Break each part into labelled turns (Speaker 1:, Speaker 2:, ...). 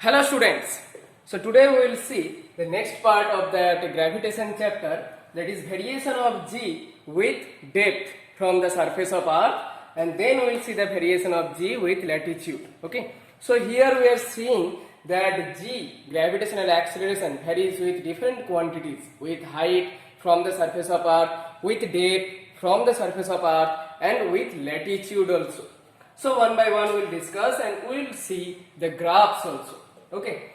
Speaker 1: Hello students. So today we will see the next part of that gravitation chapter, that is variation of G with depth from the surface of Earth, and then we will see the variation of G with latitude. Okay. So here we are seeing that G, gravitational acceleration, varies with different quantities, with height from the surface of Earth, with depth from the surface of Earth, and with latitude also. So one by one we will discuss and we will see the graphs also. Okay.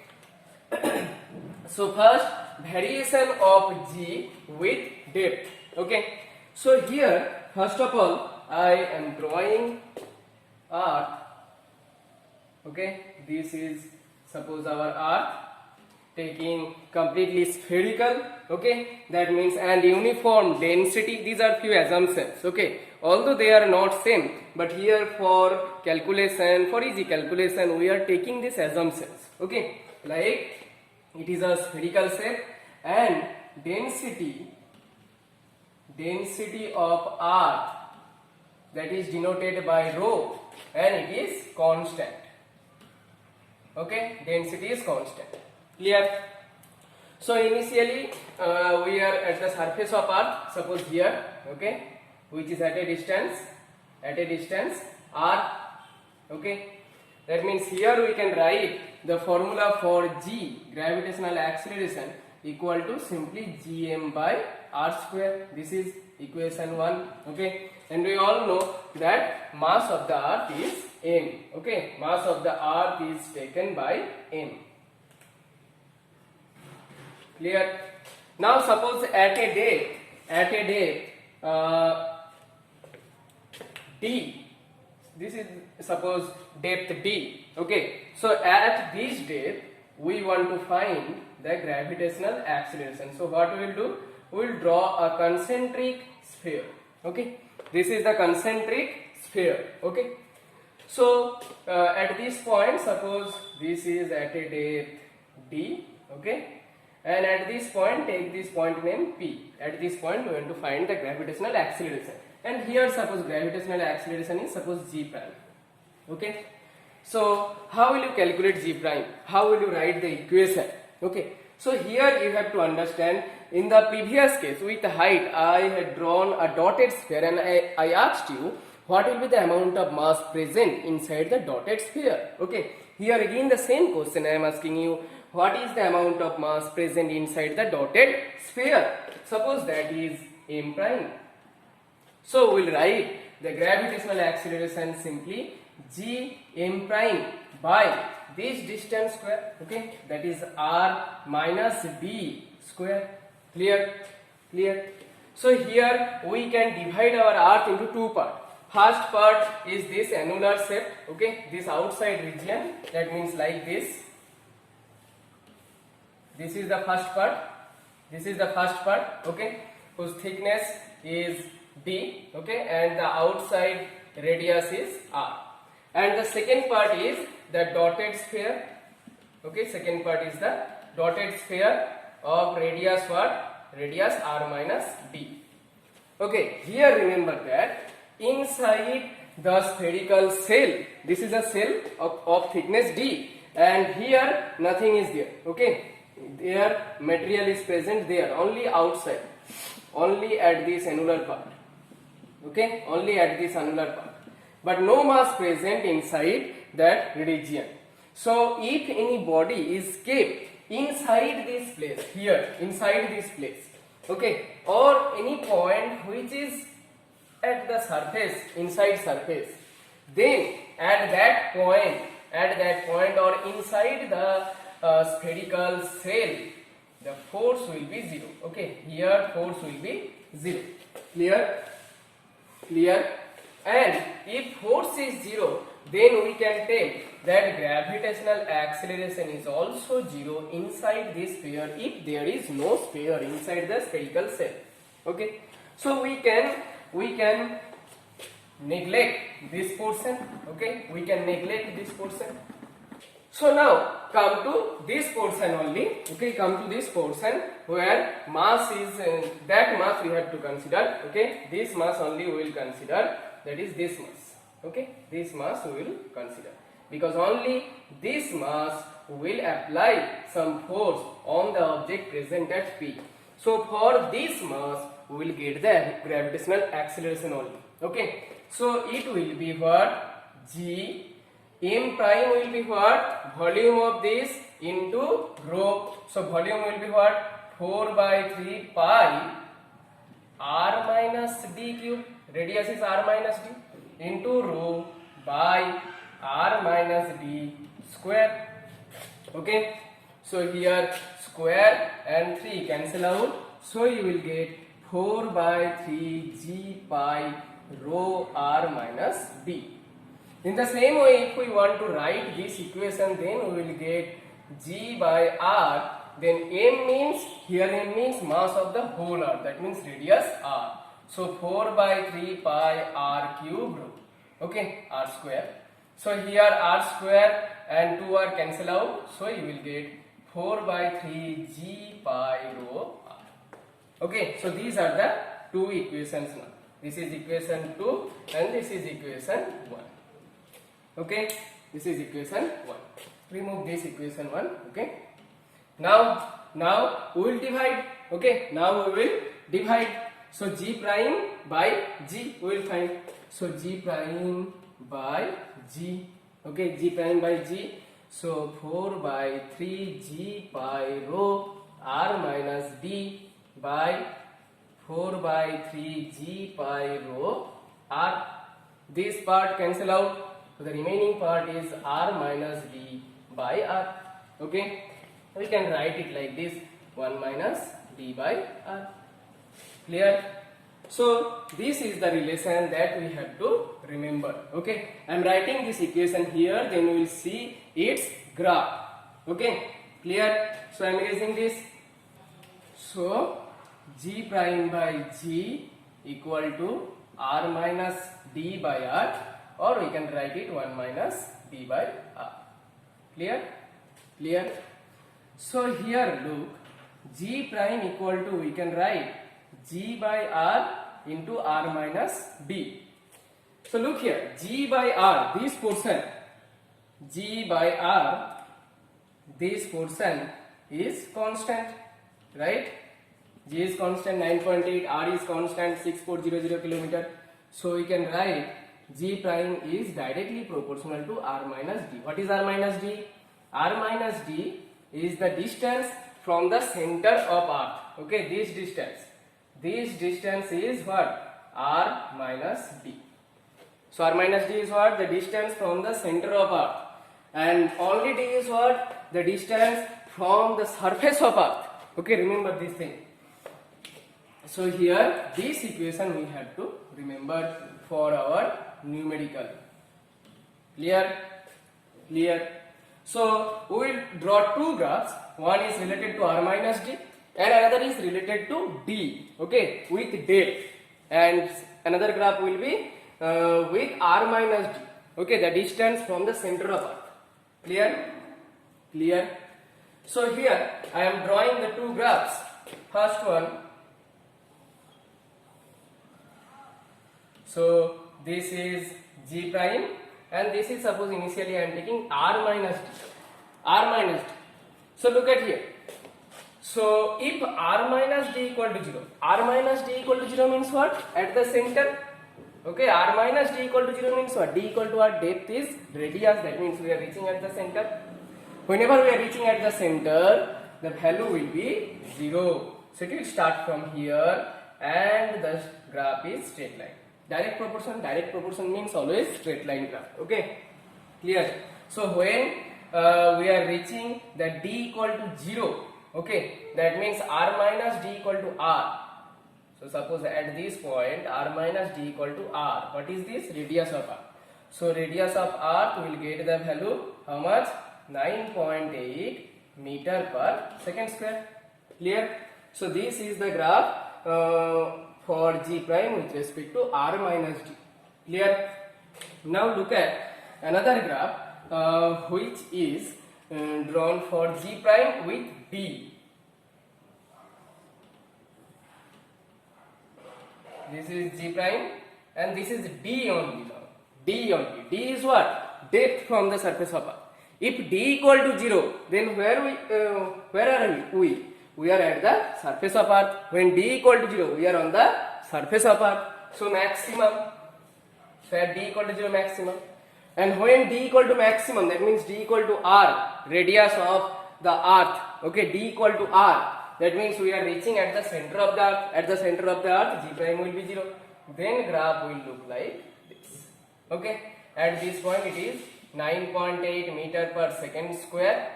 Speaker 1: So first, variation of G with depth. Okay. So here first of all I am drawing Earth. Okay. This is suppose our Earth, taking completely spherical. Okay. That means and uniform density. These are few assumptions. Okay. Although they are not same, but here for calculation, for easy calculation, we are taking these assumptions. Okay. Like it is a spherical shape and density of Earth, that is denoted by rho, and it is constant. Okay, density is constant. Clear? So initially we are at the surface of Earth, suppose here, okay, which is at a distance r. Okay, that means here we can write the formula for G, gravitational acceleration, equal to simply gm by r square. This is equation 1. Okay, and we all know that mass of the Earth is m. Okay, mass of the Earth is taken by m. Clear? Now suppose at a depth d, this is suppose depth d. Okay, so at this depth we want to find the gravitational acceleration. So what we will do, we will draw a concentric sphere. Okay, this is the concentric sphere. Okay, so at this point, suppose this is at a depth d. Okay, and at this point take this point name p. At this point we want to find the gravitational acceleration, and here suppose gravitational acceleration is suppose g prime. Okay, so how will you calculate g prime? How will you write the equation? Okay, so here you have to understand, in the previous case with height I had drawn a dotted sphere, and I asked you what will be the amount of mass present inside the dotted sphere. Okay, here again the same question I am asking you, what is the amount of mass present inside the dotted sphere? Suppose that is m prime. So we will write the gravitational acceleration simply g m prime by this distance square. Okay, that is r minus d square. Clear? So here we can divide our Earth into two parts. First part is this annular shape. Okay, this outside region, that means like this. This is the first part. Okay, whose thickness is d. Okay, and the outside radius is r. And the second part is the dotted sphere. Okay, second part is the dotted sphere of radius what? Radius r minus d. Okay, here remember that inside the spherical shell, this is a shell of thickness d, and here nothing is there. Okay, their material is present there only outside, only at this annular part. Okay, only at this annular part, but no mass present inside that region. So if any body is kept inside this place, here inside this place, okay, or any point which is at the surface, inside surface, then at that point or inside the spherical shell, the force will be 0. Okay, here force will be 0. Clear? And if force is 0, then we can take that gravitational acceleration is also 0 inside this sphere if there is no sphere inside the spherical shell. Okay, so we can neglect this portion. Okay, we can neglect this portion. So now come to this portion only. Okay, come to this portion where mass is that mass we have to consider. Okay, this mass only we will consider, that is this mass. Okay, this mass we will consider. because only this mass will apply some force on the object present at P. So for this mass we will get the gravitational acceleration only. Okay, so it will be what? G. M prime will be what? Volume of this into rho. So volume will be what? 4 by 3 pi r minus d cube. Radius is r minus d into rho by r minus d square. Okay, so here square and 3 cancel out, so you will get 4 by 3 g pi rho r minus d. In the same way, if we want to write this equation, then we will get g by r, then m means, here m means mass of the whole earth, that means radius r. So 4 by 3 pi r cube rho, okay, r square. So here r square and 2 are cancel out, so you will get 4 by 3 g pi rho r. Okay, so these are the two equations now. This is equation 2 and this is equation 1. Okay, this is equation 1. Remove this equation 1. Okay, now we will divide. Okay, now we will divide. So g prime by g we will find. So g prime by g. Okay, g prime by g. So 4 by 3 g pi rho r minus d by 4 by 3 g pi rho r. This part cancel out. So the remaining part is r minus d by r. Okay, we can write it like this, 1 minus d by r. Clear? So this is the relation that we have to remember. Okay, I am writing this equation here, then we will see its graph. Okay, clear? So I am erasing this. So g prime by g equal to r minus d by r, or we can write it 1 minus d by r. Clear? Clear? So here look, g prime equal to, we can write g by r into r minus d. So look here, g by r, this portion, g by r, this portion is constant, right? G is constant 9.8, r is constant 6400 kilometer. So we can write g prime is directly proportional to r minus d. What is r minus d? R minus d is the distance from the center of earth. Okay, this distance is what? R minus d. So r minus d is what? The distance from the center of earth, and only d is what? The distance from the surface of earth. Okay, remember this thing. So here this equation we have to remember for our numerical. Clear? Clear? So we will draw two graphs. One is related to r minus d and another is related to d. Okay, with depth. And another graph will be with r minus d. Okay, the distance from the center of earth. Clear? Clear? So here I am drawing the two graphs. First one. So this is g prime and this is, suppose initially I am taking r minus d. R minus d. So look at here. So if r minus d equal to 0, r minus d equal to 0 means what? At the center. Okay, r minus d equal to 0 means what? D equal to our depth is radius, that means we are reaching at the center. Whenever we are reaching at the center, the value will be 0. So it will start from here and the graph is straight line. Direct proportion means always straight line graph. Okay, clear? So when we are reaching the d equal to 0, okay, that means r minus d equal to r. So suppose at this point r minus d equal to r. What is this? Radius of earth. So radius of earth will get the value how much? 9.8 meter per second square. Clear? So this is the graph for g prime with respect to r minus d. Clear? Now look at another graph which is drawn for g prime with d. This is g prime and this is d only now. D only. D is what? depth from the surface of Earth. If d equal to 0, then where are we? We are at the surface of Earth. When d equal to 0, we are on the surface of Earth. So maximum. So at d equal to 0, maximum. And when d equal to maximum, that means d equal to r, radius of the Earth. Okay, d equal to r. That means we are reaching at the center of the Earth. At the center of the Earth, g prime will be 0. Then graph will look like this. Okay, at this point it is 9.8 meter per second square.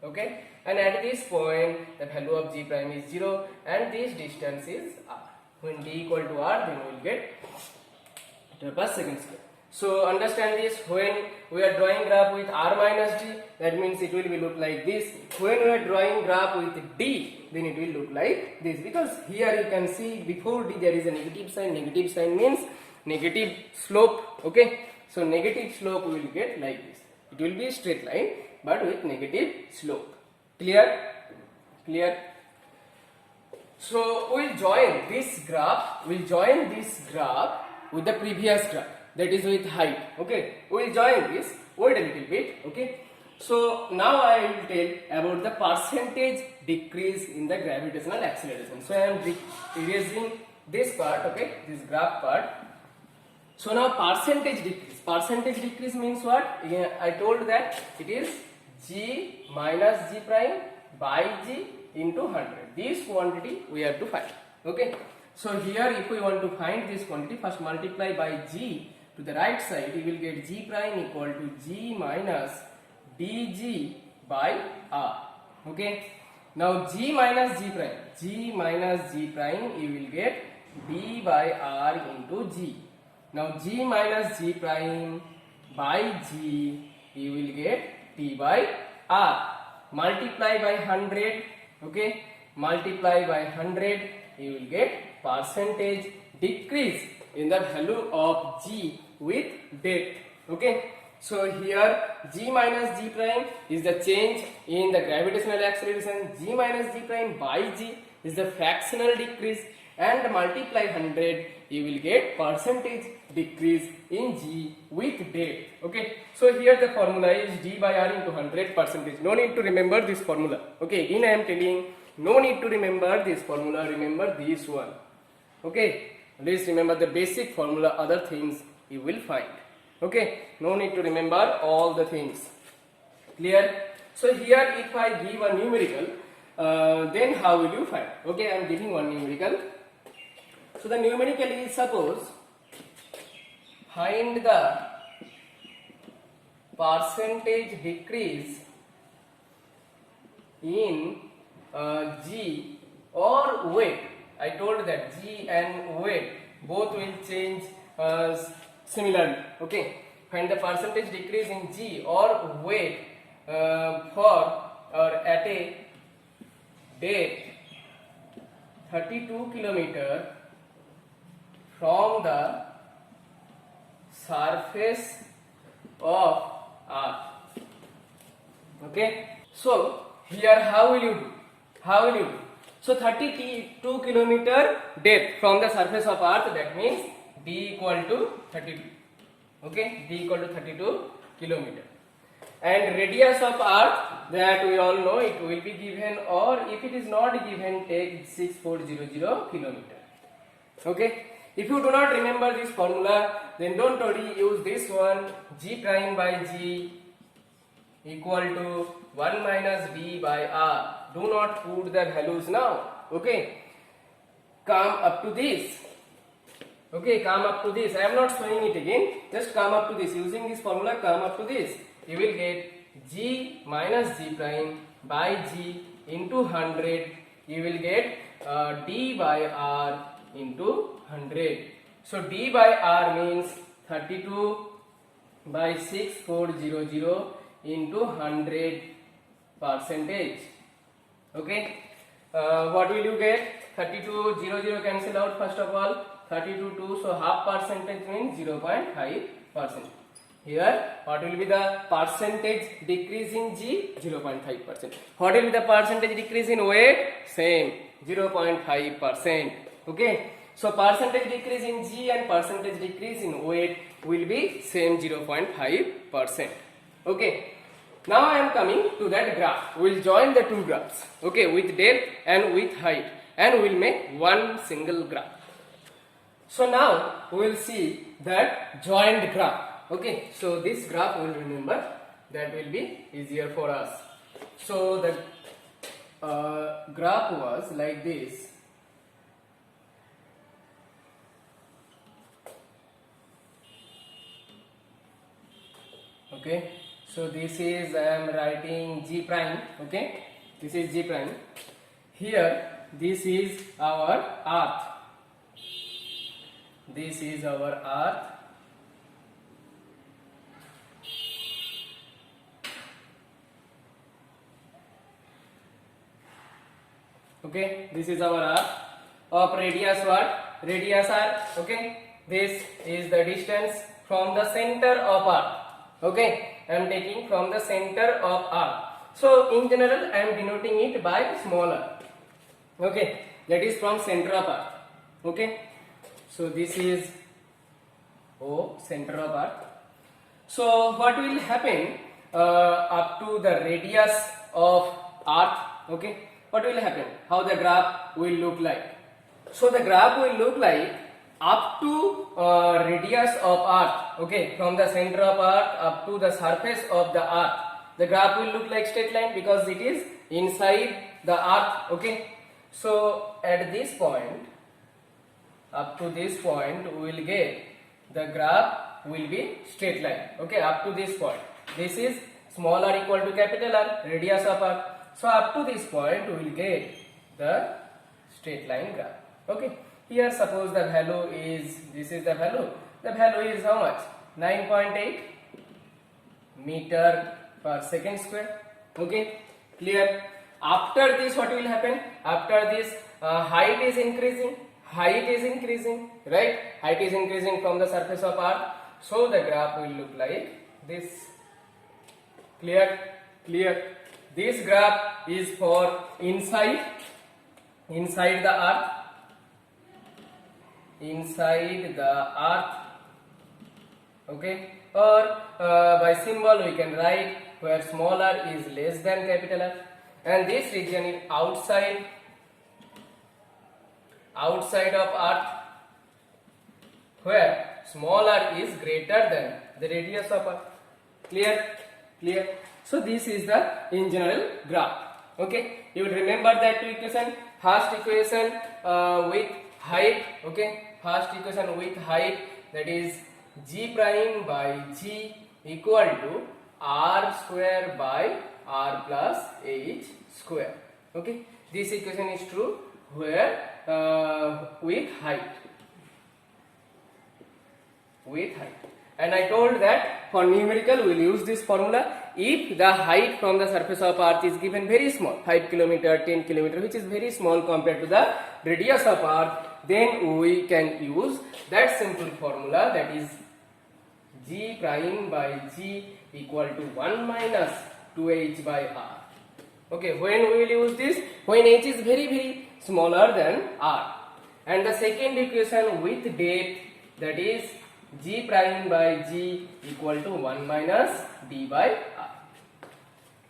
Speaker 1: Okay, and at this point the value of g prime is 0 and this distance is r. When d equal to r, then we will get meter per second square. So understand this, when we are drawing graph with r minus d, that means it will be look like this. When we are drawing graph with d, then it will look like this, because here you can see before d there is a negative sign. Negative sign means negative slope. Okay, so negative slope we will get like this. It will be a straight line but with negative slope. Clear? Clear? So we will join this graph with the previous graph, that is with height. Okay, we will join this. Wait a little bit. Okay, so now I will tell about the percentage decrease in the gravitational acceleration. So I am erasing this part. Okay, this graph part. So now percentage decrease. Percentage decrease means what? I told that it is g minus g prime by g into 100. This quantity we have to find. Okay, so here if we want to find this quantity, first multiply by g to the right side, you will get g prime equal to g minus dg by r. Okay, now g minus g prime you will get d by r into g. Now g minus g prime by g you will get t by r. Multiply by 100. Okay, multiply by 100, you will get percentage decrease in the value of g with depth. Okay, so here g minus g prime is the change in the gravitational acceleration, g minus g prime by g is the fractional decrease, and multiply 100, you will get percentage decrease in g with depth. Okay, so here the formula is d by r into 100 percentage. No need to remember this formula. Okay, again I am telling, no need to remember this formula, remember this one. Okay, please remember the basic formula, other things you will find. Okay, no need to remember all the things. Clear? So here if I give a numerical, then how will you find? Okay, I am giving one numerical. So the numerical is, suppose find the percentage decrease in g or weight. I told that g and weight both will change similarly. Okay, find the percentage decrease in g or weight for or at a depth 32 km from the surface of Earth. Okay, so here how will you do? How will you do? So 32 km depth from the surface of Earth, that means d equal to 32. Okay, d equal to 32 km. And radius of Earth, that we all know, it will be given, or if it is not given, take 6400 km. Okay, if you do not remember this formula, then don't worry, use this one, g prime by g equal to 1 minus d by r. Do not put the values now. Okay, come up to this. Okay, come up to this. I am not showing it again. Just come up to this. Using this formula, come up to this. You will get g minus g prime by g into 100. You will get d by r into 100. So d by r means 32 by 6400 into 100 percentage. Okay, what will you get? 32 0 cancel out first of all. 32 2, so half percentage means 0.5%. Here what will be the percentage decrease in g? 0.5%. What will be the percentage decrease in weight? Same, 0.5%. Okay, So percentage decrease in G and percentage decrease in weight will be same 0.5%. Okay. Now I am coming to that graph. We will join the two graphs, okay, with depth and with height, and we will make one single graph. So now we will see that joined graph. Okay, so this graph we will remember, that will be easier for us. So the graph was like this. Okay, so this is, I am writing G prime. Okay, this is G prime. Here this is our earth. This is our earth. Okay, this is our earth. Of radius what? Radius r. Okay, this is the distance from the center of earth. Okay, I am taking from the center of earth. So in general I am denoting it by smaller. Okay, that is from center of earth. Okay, so this is O, center of earth. So what will happen up to the radius of earth? Okay, what will happen? How the graph will look like? So the graph will look like up to radius of earth. Okay, from the center of earth up to the surface of the earth, the graph will look like straight line because it is inside the earth. Okay, so at this point, up to this point, we will get the graph will be straight line. Okay, up to this point, this is small r equal to capital R, radius of earth. So up to this point we will get the straight line graph. Okay, here suppose the value is, this is the value is how much? 9.8 meter per second square. Okay, clear? After this what will happen? After this height is increasing, right? Height is increasing from the surface of earth, so the graph will look like this. Clear? This graph is for inside the earth, okay, or by symbol we can write where small r is less than capital R, and this region is outside of earth where small r is greater than the radius of earth. Clear? So this is the in general graph. Okay, you will remember that two equation. First equation with height. Okay, first equation with height, that is G prime by G equal to R square by R plus H square. Okay, this equation is true where with height. And I told that for numerical we will use this formula if the height from the surface of earth is given very small, 5 km, 10 km, which is very small compared to the radius of earth, then we can use that simple formula, that is G prime by G equal to 1 minus 2H by R. Okay, when we will use this? When H is very smaller than R. And the second equation with depth, that is G prime by G equal to 1 minus D by R.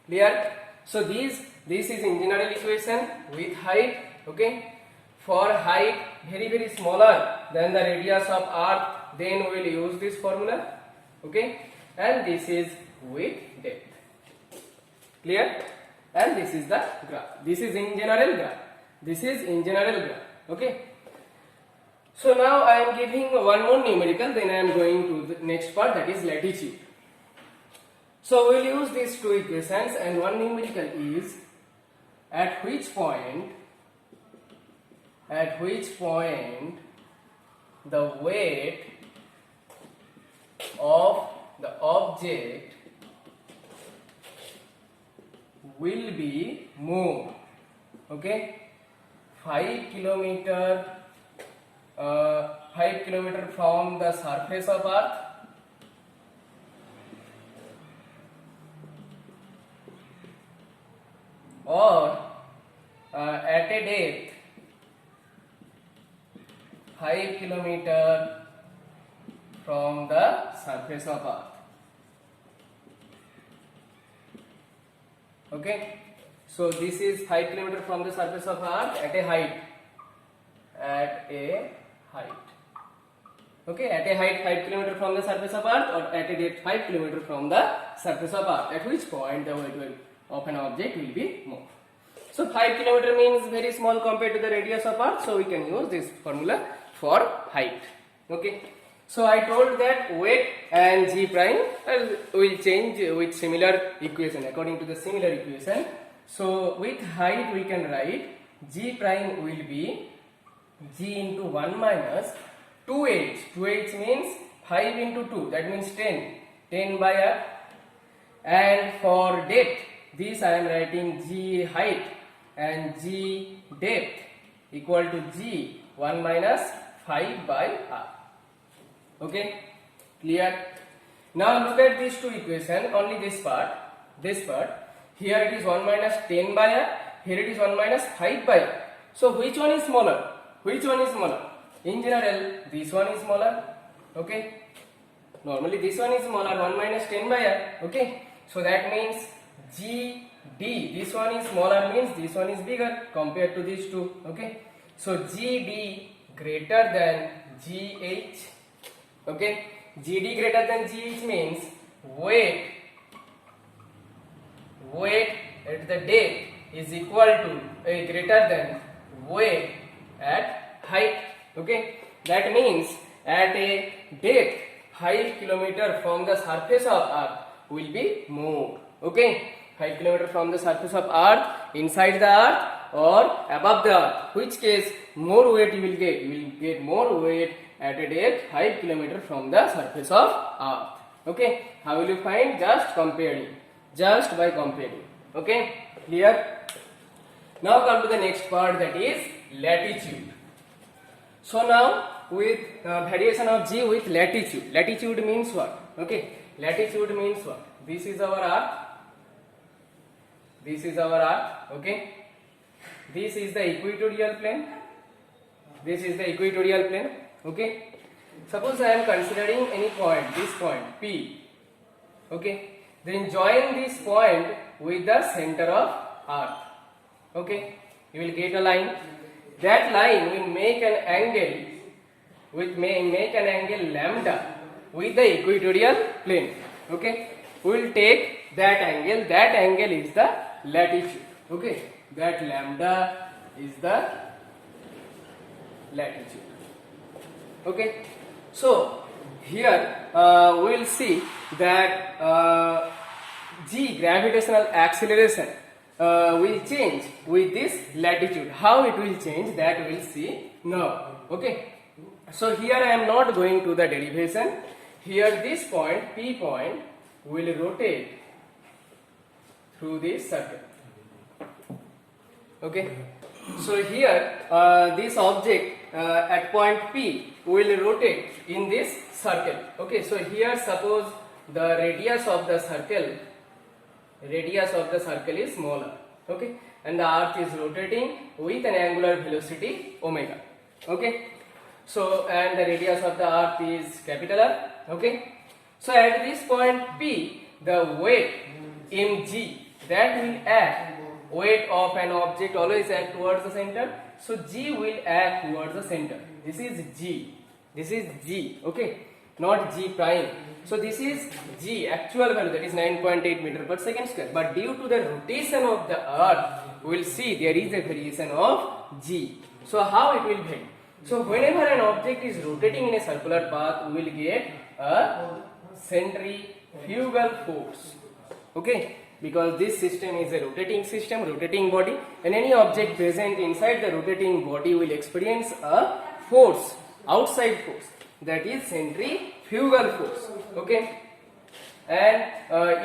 Speaker 1: Clear? So this is in general equation with height. Okay, for height very smaller than the radius of earth, then we will use this formula. Okay, and this is with depth. Clear? And this is the graph. This is in general graph. Okay. So now I am giving one more numerical, then I am going to the next part, that is latitude. So we will use these two equations, and one numerical is at which point the weight of the object will be moved. Okay, 5 kilometer from the surface of earth, or at a depth 5 kilometer from the surface of Earth. Okay, so this is 5 kilometer from the surface of Earth at a height. Okay, at a height 5 kilometer from the surface of Earth, or at a depth 5 kilometer from the surface of Earth, at which point the weight of an object will be more. So 5 kilometer means very small compared to the radius of Earth, so we can use this formula for height. Okay, so I told that weight and g prime will change with similar equation, according to the similar equation. So with height we can write g prime will be g into 1 minus 2h. 2h means 5 into 2, that means 10. 10 by r. And for depth, this I am writing g height and g depth equal to g 1 minus 5 by r. Okay, clear? Now look at these two equations, only this part. Here it is 1 minus 10 by r, here it is 1 minus 5 by r. So which one is smaller? In general, this one is smaller. Okay, normally this one is smaller, 1 minus 10 by r. Okay, so that means GD, this one is smaller means this one is bigger compared to these two. Okay, so GD greater than GH. Okay, GD greater than GH means weight at the depth is equal to greater than weight at height. Okay, that means at a depth 5 kilometer from the surface of Earth will be more. Okay, 5 kilometer from the surface of Earth, inside the Earth or above the Earth, which case more weight you will get. You will get more weight at a depth 5 kilometer from the surface of Earth. Okay, how will you find? Just by comparing. Okay, clear? Now come to the next part, that is latitude. So now with variation of g with latitude. Latitude means what? Okay, latitude means what? This is our Earth. Okay, this is the equatorial plane. Okay, suppose I am considering any point, this point P. Okay, then join this point with the center of Earth. Okay, you will get a line. That line will make an angle lambda with the equatorial plane. Okay, we will take that angle. That angle is the latitude. Okay, that lambda is the latitude. Okay, so here we will see that g, gravitational acceleration, will change with this latitude. How it will change, that we will see now. Okay, so here I am not going to the derivation. Here this point, P point, will rotate through this circle. Okay, so here this object at point P will rotate in this circle. Okay, so here suppose the radius of the circle is smaller. Okay, and the Earth is rotating with an angular velocity omega. Okay, so and the radius of the Earth is capital R. Okay, so at this point P, the weight mg, that will act, weight of an object always act towards the center, so g will act towards the center. This is g, okay, not g prime. So this is g, actual value, that is 9.8 meter per second square, but due to the rotation of the Earth, we will see there is a variation of g. So how it will vary? So whenever an object is rotating in a circular path, we will get a centrifugal force. Okay, because this system is a rotating system, rotating body, and any object present inside the rotating body will experience a force, outside force, that is centrifugal force. Okay, and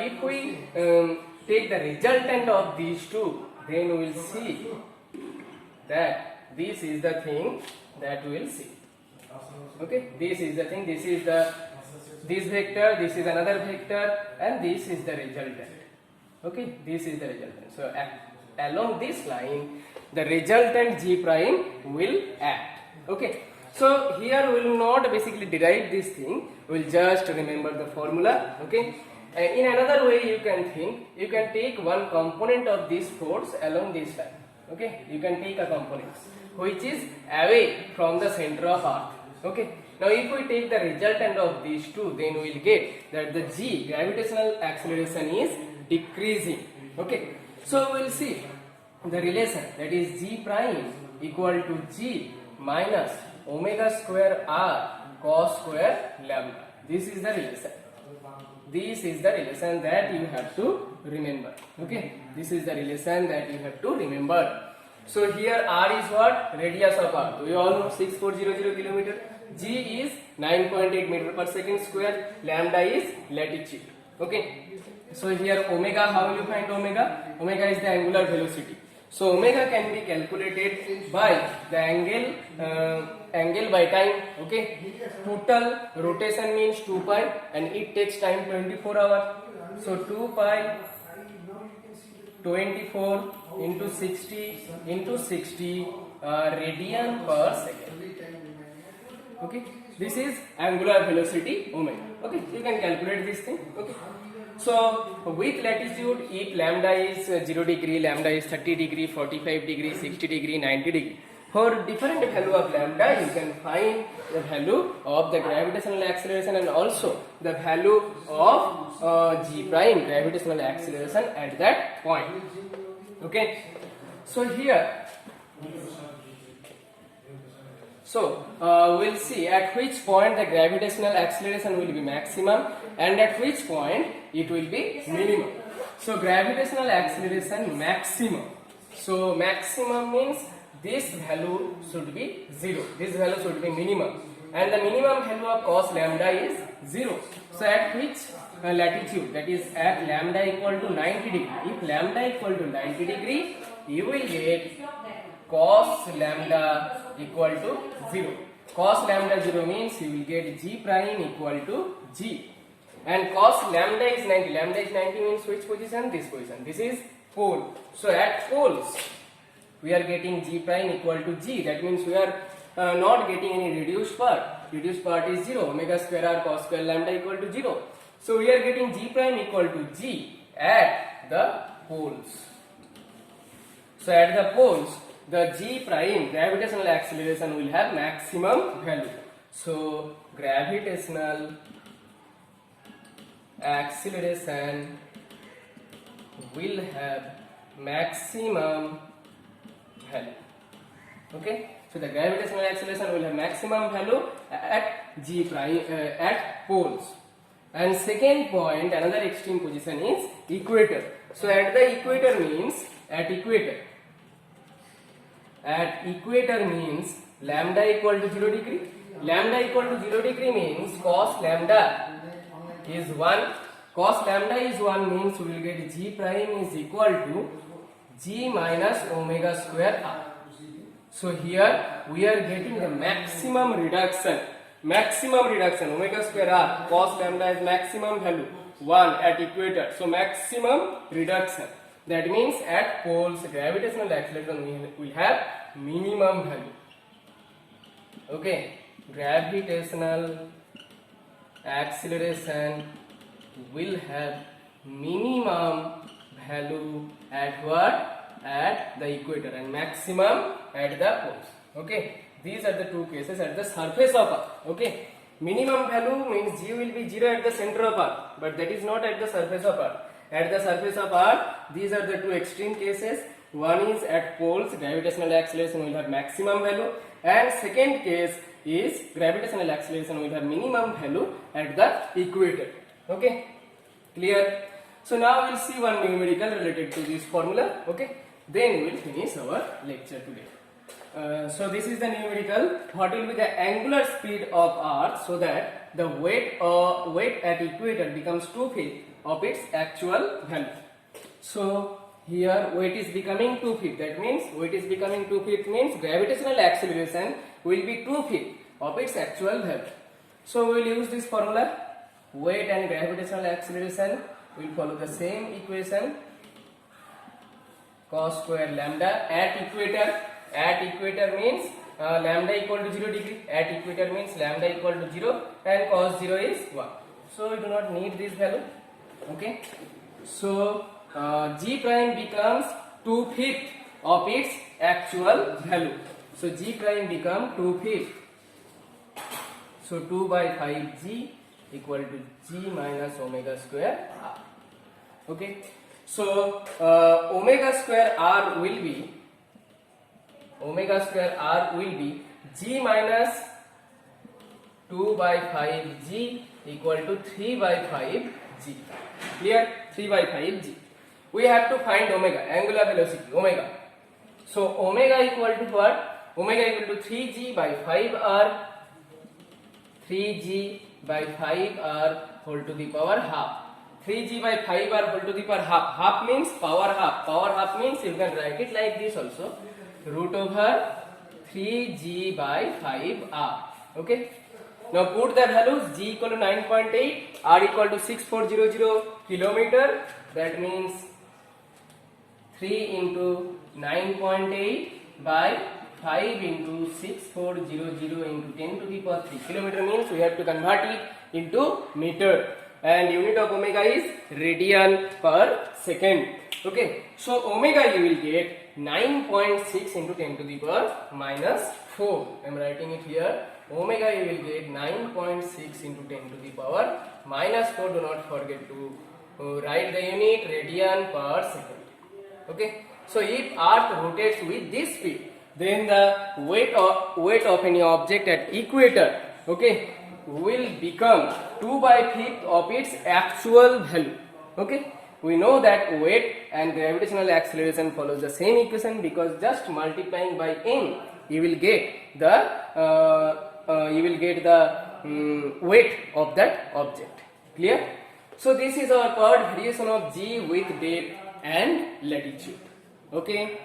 Speaker 1: if we take the resultant of these two, then we will see that this is the thing that we will see. Okay, this is the thing, this vector, this is another vector, and this is the resultant. Okay, this is the resultant. So along this line, the resultant g prime will act. Okay, So here we will not basically derive this thing, we will just remember the formula. Okay. In another way you can think, you can take one component of this force along this line. Okay, you can take a component which is away from the center of earth. Okay, now if we take the resultant of these two, then we will get that the g, gravitational acceleration, is decreasing. Okay, so we will see the relation, that is g prime equal to g minus omega square r cos square lambda. This is the relation. This is the relation that you have to remember. Okay, this is the relation that you have to remember. So here r is what? Radius of earth. We all know 6400 kilometer. G is 9.8 meter per second square. Lambda is latitude. Okay. So here omega, how will you find omega? Omega is the angular velocity. So omega can be calculated by the angle by time. Okay, total rotation means 2 pi and it takes time 24 hours. So 2 pi 24 into 60 radian per second. Okay, this is angular velocity omega. Okay, you can calculate this thing. Okay. So with latitude, if lambda is 0 degree, lambda is 30 degree, 45 degree, 60 degree, 90 degree. For different value of lambda, you can find the value of the gravitational acceleration and also the value of g prime, gravitational acceleration at that point. Okay. So here, we'll see at which point the gravitational acceleration will be maximum and at which point it will be minimum. So gravitational acceleration maximum. So maximum means this value should be 0. This value should be minimum. And the minimum value of cos lambda is 0. So at which latitude, that is at lambda equal to 90 degree. If lambda equal to 90 degree, you will get cos lambda equal to 0. Cos lambda 0 means you will get g prime equal to g. And cos lambda is 90. Lambda is 90 means which position? This position. This is pole. So at poles, we are getting g prime equal to g. That means we are not getting any reduced part. Reduced part is 0. Omega square r cos square lambda equal to 0. So we are getting g prime equal to g at the poles. So at the poles, the g prime, gravitational acceleration, will have maximum value. So gravitational acceleration will have maximum value. Okay, so the gravitational acceleration will have maximum value at g prime at poles. And second point, another extreme position is equator. So at the equator means at equator means lambda equal to 0 degree. Lambda equal to 0 degree means cos lambda is 1. Cos lambda is 1 means we will get g prime is equal to g minus omega square r. So here we are getting the maximum reduction. Omega square r cos lambda is maximum value 1 at equator. So maximum reduction. That means at poles gravitational acceleration will have minimum value. Okay, gravitational acceleration will have minimum value at what? At the equator and maximum at the poles. Okay, these are the two cases at the surface of earth. Okay, minimum value means g will be 0 at the center of earth, but that is not at the surface of earth. At the surface of earth, these are the two extreme cases. One is at poles, gravitational acceleration will have maximum value, and second case is gravitational acceleration will have minimum value at the equator. Okay, clear? So now we will see one numerical related to this formula. Okay, then we will finish our lecture today. So this is the numerical. What will be the angular speed of earth so that the weight at equator becomes 2/5 of its actual value. So here weight is becoming 2/5. That means weight is becoming 2/5 means gravitational acceleration will be 2/5 of its actual value. So we will use this formula. Weight and gravitational acceleration will follow the same equation. Cos square lambda at equator. At equator means lambda equal to 0 degree. At equator means lambda equal to 0 and cos 0 is 1. So we do not need this value. Okay. So g prime becomes 2/5 of its actual value. So g prime become 2/5. So 2 by 5 g equal to g minus omega square r. Okay. So omega square r will be g minus 2 by 5 g equal to 3 by 5 g. Clear? 3 by 5 g. We have to find omega, angular velocity, omega. So omega equal to what? Omega equal to 3g by 5 r, 3g by 5 r whole to the power half. 3g by 5 r whole to the power half. Half means power half. Power half means you can write it like this also. Root over 3g by 5 r. Okay. Now put the values. G equal to 9.8, r equal to 6400 kilometer. That means 3 into 9.8 by 5 into 6400 into 10 to the power 3. Kilometer means we have to convert it into meter. And unit of omega is radian per second. Okay. So omega you will get 9.6 into 10 to the power minus 4. I am writing it here. Omega you will get 9.6 into 10 to the power minus 4. Do not forget to write the unit radian per second. Okay. So if earth rotates with this speed, then the weight of any object at equator, okay, will become 2 by 5 of its actual value. Okay. We know that weight and gravitational acceleration follows the same equation, because just multiplying by m you will get the weight of that object. Clear? So this is our third variation of g with depth and latitude. Okay.